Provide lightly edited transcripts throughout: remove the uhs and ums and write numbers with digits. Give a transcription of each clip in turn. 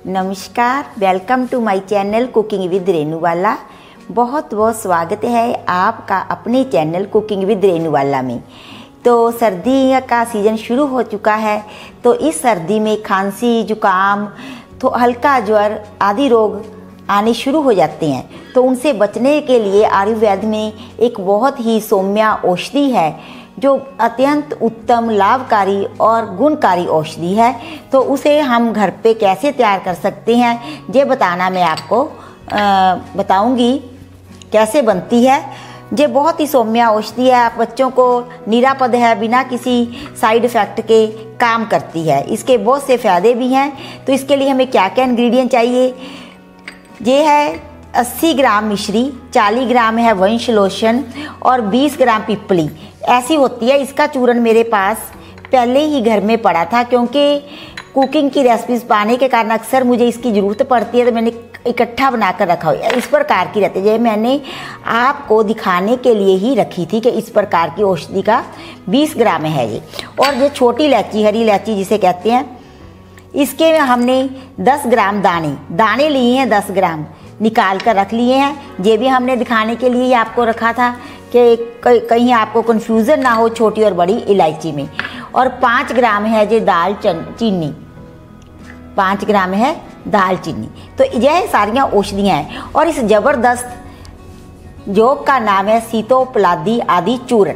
नमस्कार, welcome to my channel cooking with Renubala. बहुत बहुत स्वागत है आपका अपने चैनल कुकिंग विद रेणुबाला में। तो सर्दी का सीज़न शुरू हो चुका है, तो इस सर्दी में खांसी, जुकाम, तो हल्का ज्वर आदि रोग आने शुरू हो जाते हैं। तो उनसे बचने के लिए आयुर्वेद में एक बहुत ही सौम्य औषधि है जो अत्यंत उत्तम, लाभकारी और गुणकारी औषधि है। तो उसे हम घर पे कैसे तैयार कर सकते हैं ये बताना मैं आपको बताऊंगी कैसे बनती है। ये बहुत ही सौम्य औषधि है, आप बच्चों को निरापद है, बिना किसी साइड इफ़ेक्ट के काम करती है। इसके बहुत से फ़ायदे भी हैं। तो इसके लिए हमें क्या क्या इंग्रेडिएंट चाहिए, ये है 80 ग्राम मिश्री, 40 ग्राम है वंश लोशन और 20 ग्राम पिपली ऐसी होती है। इसका चूर्ण मेरे पास पहले ही घर में पड़ा था, क्योंकि कुकिंग की रेसिपीज पाने के कारण अक्सर मुझे इसकी ज़रूरत पड़ती है, तो मैंने इकट्ठा बनाकर रखा हुआ है। इस प्रकार की रहती है, मैंने आपको दिखाने के लिए ही रखी थी कि इस प्रकार की औषधि का 20 ग्राम है ये। और ये छोटी इलायची, हरी इलायची जिसे कहते हैं, इसके हमने 10 ग्राम दाने लिए हैं, 10 ग्राम निकाल कर रख लिए हैं। ये भी हमने दिखाने के लिए ही आपको रखा था कि कहीं आपको कन्फ्यूज़न ना हो छोटी और बड़ी इलायची में। और 5 ग्राम है जो चीनी, 5 ग्राम है दालचीनी। तो यह सारियाँ औषधियाँ हैं। और इस ज़बरदस्त योग का नाम है सीतोपलादी आदि चूर्ण।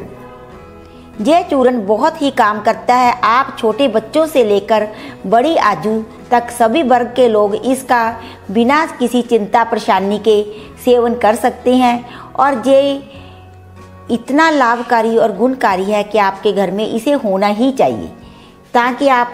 यह चूर्ण बहुत ही काम करता है। आप छोटे बच्चों से लेकर बड़ी आयु तक सभी वर्ग के लोग इसका बिना किसी चिंता परेशानी के सेवन कर सकते हैं। और ये इतना लाभकारी और गुणकारी है कि आपके घर में इसे होना ही चाहिए। ताकि आप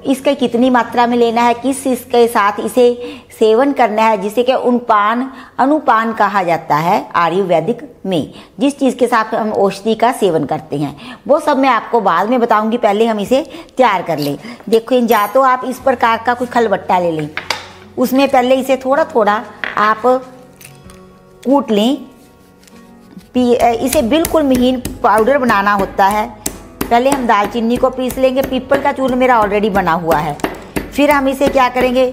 इसके कितनी मात्रा में लेना है, किस इसके साथ इसे सेवन करना है, जिसे कि अनुपान कहा जाता है आयुर्वेदिक में, जिस चीज़ के साथ हम औषधि का सेवन करते हैं, वो सब मैं आपको बाद में बताऊंगी। पहले हम इसे तैयार कर लें। देखो, या तो आप इस प्रकार का कुछ खलबट्टा ले लें, उसमें पहले इसे थोड़ा थोड़ा आप कूट लें। इसे बिल्कुल महीन पाउडर बनाना होता है। पहले हम दालचीनी को पीस लेंगे। पीपल का चूर्ण मेरा ऑलरेडी बना हुआ है। फिर हम इसे क्या करेंगे,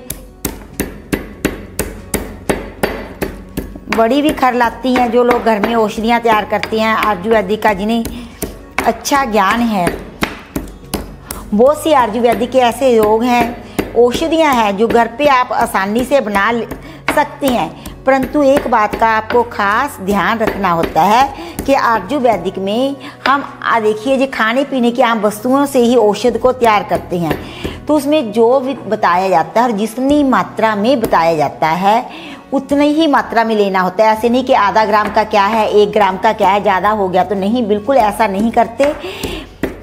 बड़ी भी खर लाती हैं जो लोग घर में औषधियाँ तैयार करती हैं आयुर्वेदिक का, जिन्हें अच्छा ज्ञान है। बहुत सी आयुर्वेदिक के ऐसे रोग हैं, औषधियाँ हैं जो घर पे आप आसानी से बना सकते हैं। परंतु एक बात का आपको खास ध्यान रखना होता है कि आयुर्वेदिक में हम देखिए जो खाने पीने की आम वस्तुओं से ही औषध को तैयार करते हैं। तो उसमें जो भी बताया जाता है और जितनी मात्रा में बताया जाता है उतनी ही मात्रा में लेना होता है। ऐसे नहीं कि आधा ग्राम का क्या है, 1 ग्राम का क्या है, ज़्यादा हो गया तो नहीं, बिल्कुल ऐसा नहीं करते।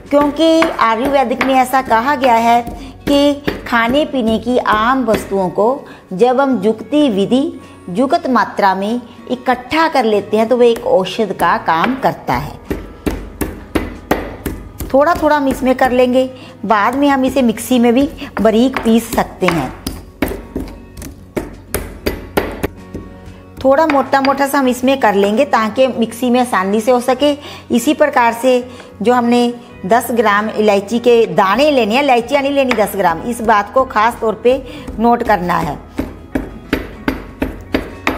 क्योंकि आयुर्वेदिक में ऐसा कहा गया है कि खाने पीने की आम वस्तुओं को जब हम युक्त मात्रा में इकट्ठा कर लेते हैं तो वह एक औषध का काम करता है। थोड़ा थोड़ा हम इसमें कर लेंगे, बाद में हम इसे मिक्सी में भी बारीक पीस सकते हैं। थोड़ा मोटा मोटा सा हम इसमें कर लेंगे ताकि मिक्सी में आसानी से हो सके। इसी प्रकार से जो हमने 10 ग्राम इलायची के दाने लेने हैं, इलायचियाँ नहीं लेनी 10 ग्राम, इस बात को खास तौर पे नोट करना है।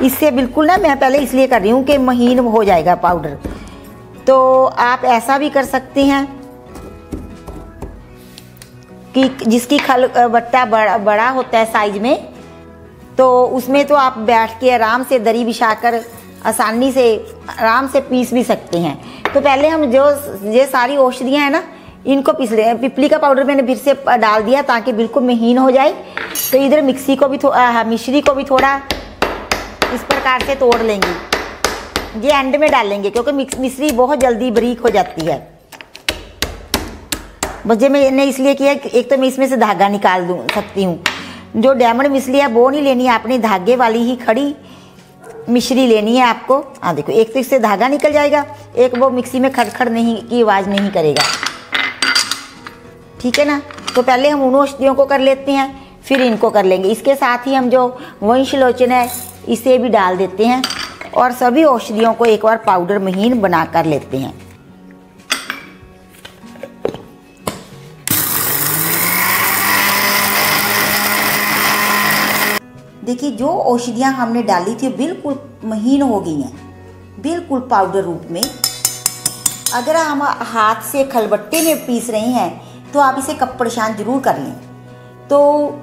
इससे बिल्कुल ना, मैं पहले इसलिए कर रही हूँ कि महीन हो जाएगा पाउडर। तो आप ऐसा भी कर सकते हैं कि जिसकी खल बट्टा बड़ा होता है साइज में, तो उसमें तो आप बैठ के आराम से दरी बिछाकर आसानी से आराम से पीस भी सकते हैं। तो पहले हम जो ये सारी औषधियाँ हैं ना, इनको पीस लें। पिपली का पाउडर मैंने फिर से डाल दिया ताकि बिल्कुल महीन हो जाए। तो इधर मिक्सी को भी मिश्री को भी थोड़ा इस प्रकार से तोड़ लेंगे। ये एंड में डालेंगे क्योंकि मिश्री बहुत जल्दी बारीक हो जाती है। बस ये मैंने इसलिए किया, एक तो मैं इसमें से धागा निकाल सकती हूँ। जो डायमंड मिश्री है वो नहीं लेनी है, आपने धागे वाली ही खड़ी मिश्री लेनी है आपको। देखो, एक तो इससे धागा निकल जाएगा, एक वो मिक्सी में खड़खड़ नहीं की आवाज़ नहीं करेगा। ठीक है ना। तो पहले हम उन औषधियों को कर लेते हैं, फिर इनको कर लेंगे। इसके साथ ही हम जो वंश लोचन है इसे भी डाल देते हैं और सभी औषधियों को एक बार पाउडर महीन बना कर लेते हैं। देखिए जो औषधियाँ हमने डाली थी बिल्कुल महीन हो गई हैं, बिल्कुल पाउडर रूप में। अगर हम हाथ से खलबट्टे में पीस रहे हैं तो आप इसे कपड़शान जरूर कर लें। तो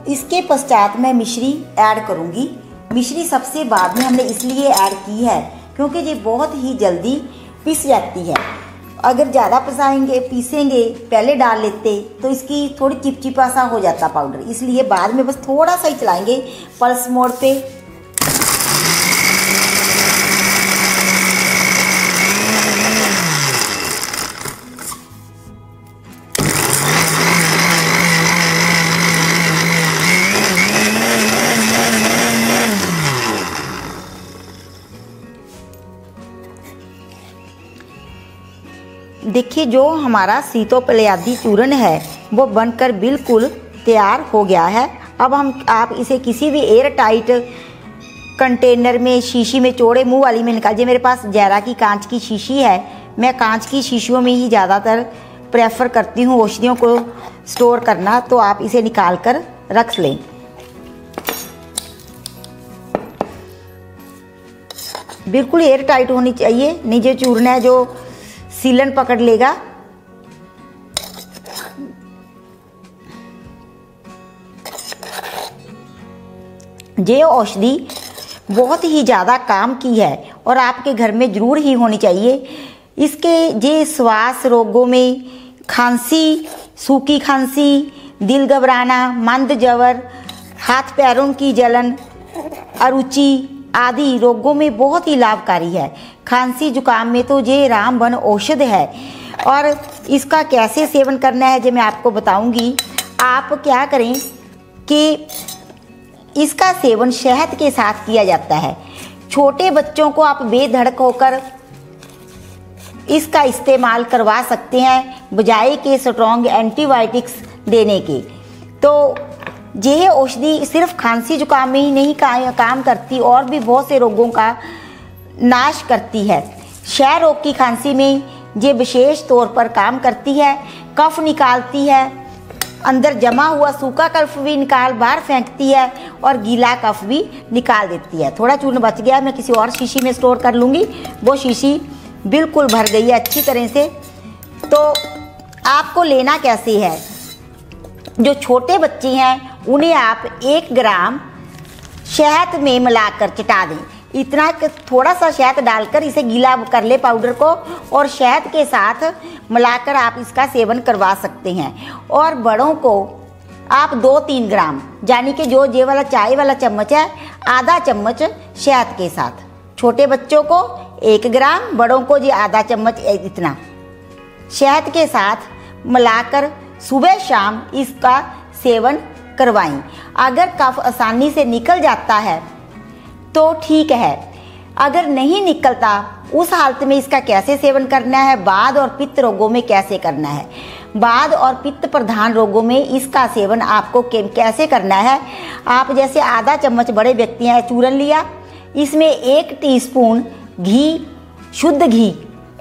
इसके पश्चात मैं मिश्री ऐड करूँगी। मिश्री सबसे बाद में हमने इसलिए ऐड की है क्योंकि ये बहुत ही जल्दी पिस जाती है। अगर ज़्यादा पीसेंगे पहले डाल लेते तो इसकी थोड़ी चिपचिपा सा हो जाता पाउडर, इसलिए बाद में बस थोड़ा सा ही चलाएंगे पल्स मोड पे। देखिए जो हमारा सीतोपलयादी चूर्ण है वो बनकर बिल्कुल तैयार हो गया है। अब आप इसे किसी भी एयर टाइट कंटेनर में, शीशी में, चौड़े मुंह वाली में निकालिए। मेरे पास जैरा की कांच की शीशी है, मैं कांच की शीशियों में ही ज़्यादातर प्रेफर करती हूँ औषधियों को स्टोर करना। तो आप इसे निकाल कर रख लें। बिल्कुल एयर टाइट होनी चाहिए, नहीं जो चूर्ण है जो सीलन पकड़ लेगा। ये औषधि बहुत ही ज़्यादा काम की है और आपके घर में ज़रूर ही होनी चाहिए। इसके ये श्वास रोगों में, खांसी, सूखी खांसी, दिल घबराना, मंद जवर, हाथ पैरों की जलन, अरुचि आदि रोगों में बहुत ही लाभकारी है। खांसी जुकाम में तो ये रामबन औषध है और इसका कैसे सेवन करना है जो मैं आपको बताऊंगी। आप क्या करें कि इसका सेवन शहद के साथ किया जाता है। छोटे बच्चों को आप बेधड़क होकर इसका इस्तेमाल करवा सकते हैं बजाय के स्ट्रॉन्ग एंटीबायोटिक्स देने के। तो यह औषधि सिर्फ खांसी जुकाम में ही नहीं काम करती, और भी बहुत से रोगों का नाश करती है। क्षय रोग की खांसी में ये विशेष तौर पर काम करती है। कफ निकालती है, अंदर जमा हुआ सूखा कफ भी बाहर फेंकती है और गीला कफ भी निकाल देती है। थोड़ा चूर्ण बच गया, मैं किसी और शीशी में स्टोर कर लूँगी। वो शीशी बिल्कुल भर गई है अच्छी तरह से। तो आपको लेना कैसे है, जो छोटे बच्चे हैं उन्हें आप 1 ग्राम शहद में मिलाकर चटा दें। इतना थोड़ा सा शहद डालकर इसे गीला कर ले पाउडर को, और शहद के साथ मिलाकर आप इसका सेवन करवा सकते हैं। और बड़ों को आप 2-3 ग्राम, यानी कि जो ये वाला चाय वाला चम्मच है, आधा चम्मच शहद के साथ। छोटे बच्चों को 1 ग्राम, बड़ों को ये आधा चम्मच इतना शहद के साथ मिलाकर सुबह शाम इसका सेवन करवाएं। अगर कफ आसानी से निकल जाता है तो ठीक है, अगर नहीं निकलता उस हालत में इसका कैसे सेवन करना है, वात और पित्त रोगों में कैसे करना है। वात और पित्त प्रधान रोगों में इसका सेवन आपको कैसे करना है। आप जैसे आधा चम्मच, बड़े व्यक्ति हैं, चूर्ण लिया, इसमें 1 टीस्पून घी, शुद्ध घी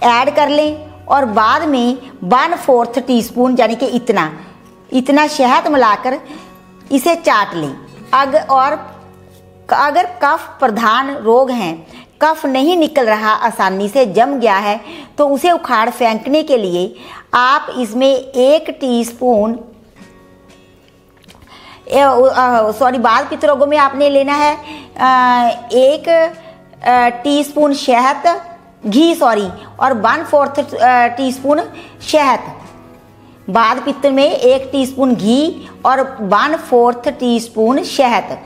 ऐड कर लें और बाद में 1/4 टीस्पून यानी कि इतना शहद मिलाकर इसे चाट लें। अगर कफ प्रधान रोग हैं, कफ नहीं निकल रहा, आसानी से जम गया है, तो उसे उखाड़ फेंकने के लिए आप इसमें 1 टीस्पून वात पित्त रोगों में आपने लेना है 1 टीस्पून शहद, घी और 1/4 टीस्पून शहद। वात पित्त में 1 टीस्पून घी और 1/4 टीस्पून शहद।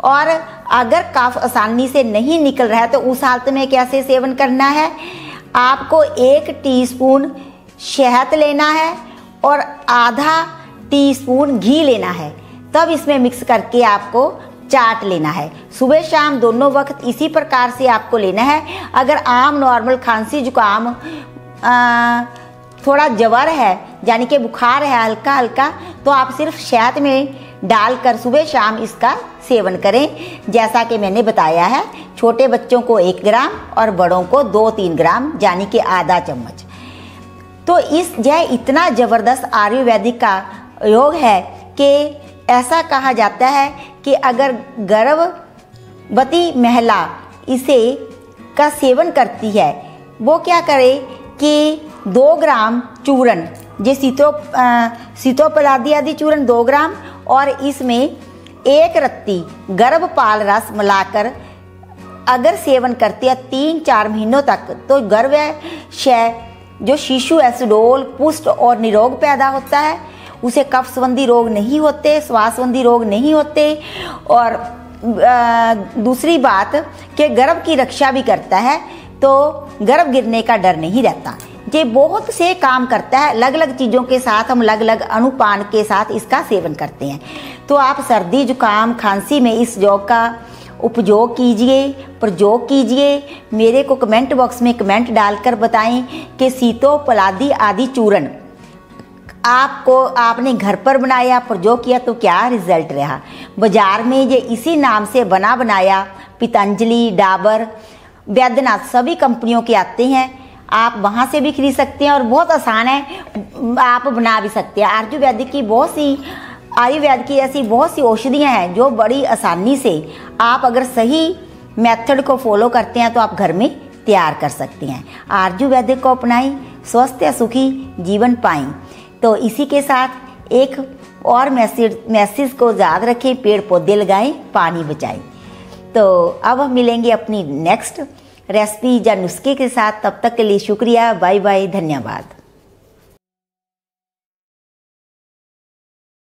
और अगर कफ आसानी से नहीं निकल रहा है तो उस हालत में कैसे सेवन करना है, आपको 1 टीस्पून शहद लेना है और आधा टीस्पून घी लेना है, तब इसमें मिक्स करके आपको चाट लेना है। सुबह शाम दोनों वक्त इसी प्रकार से आपको लेना है। अगर आम नॉर्मल खांसी जुकाम, थोड़ा जवर है यानी कि बुखार है हल्का हल्का, तो आप सिर्फ शहद में डालकर सुबह शाम इसका सेवन करें जैसा कि मैंने बताया है। छोटे बच्चों को 1 ग्राम और बड़ों को 2-3 ग्राम यानी कि आधा चम्मच। तो यह इतना ज़बरदस्त आयुर्वेदिक का योग है कि ऐसा कहा जाता है कि अगर गर्भ वती महिला इसे का सेवन करती है वो क्या करे कि 2 ग्राम चूर्ण, ये सीतोपलादी आदि चूर्ण 2 ग्राम और इसमें 1 रत्ती गर्भपाल रस मिलाकर अगर सेवन करते हैं 3-4 महीनों तक, तो गर्भाशय जो शिशु एसिडोल पुष्ट और निरोग पैदा होता है, उसे कफ संबंधी रोग नहीं होते, श्वास संबंधी रोग नहीं होते। और दूसरी बात कि गर्भ की रक्षा भी करता है, तो गर्भ गिरने का डर नहीं रहता। ये बहुत से काम करता है, अलग अलग चीज़ों के साथ हम अलग अलग अनुपान के साथ इसका सेवन करते हैं। तो आप सर्दी जुकाम खांसी में इस जौ का उपयोग कीजिए, प्रयोग कीजिए। मेरे को कमेंट बॉक्स में कमेंट डालकर बताएं कि सीतोपलादी आदि चूर्ण आपने घर पर बनाया, प्रयोग किया तो क्या रिजल्ट रहा। बाजार में ये इसी नाम से बना बनाया पतंजलि, डाबर, वैद्यनाथ सभी कंपनियों के आते हैं, आप वहाँ से भी खरीद सकते हैं और बहुत आसान है, आप बना भी सकते हैं। आयुर्वेद की ऐसी बहुत सी औषधियाँ हैं जो बड़ी आसानी से आप अगर सही मेथड को फॉलो करते हैं तो आप घर में तैयार कर सकते हैं। आयुर्वेद को अपनाएं, स्वस्थ या सुखी जीवन पाएं। तो इसी के साथ एक और मैसेज को याद रखें, पेड़ पौधे लगाएं, पानी बचाएं। तो अब हम मिलेंगे अपनी नेक्स्ट रेसिपी या नुस्खे के साथ, तब तक के लिए शुक्रिया, बाय बाय, धन्यवाद।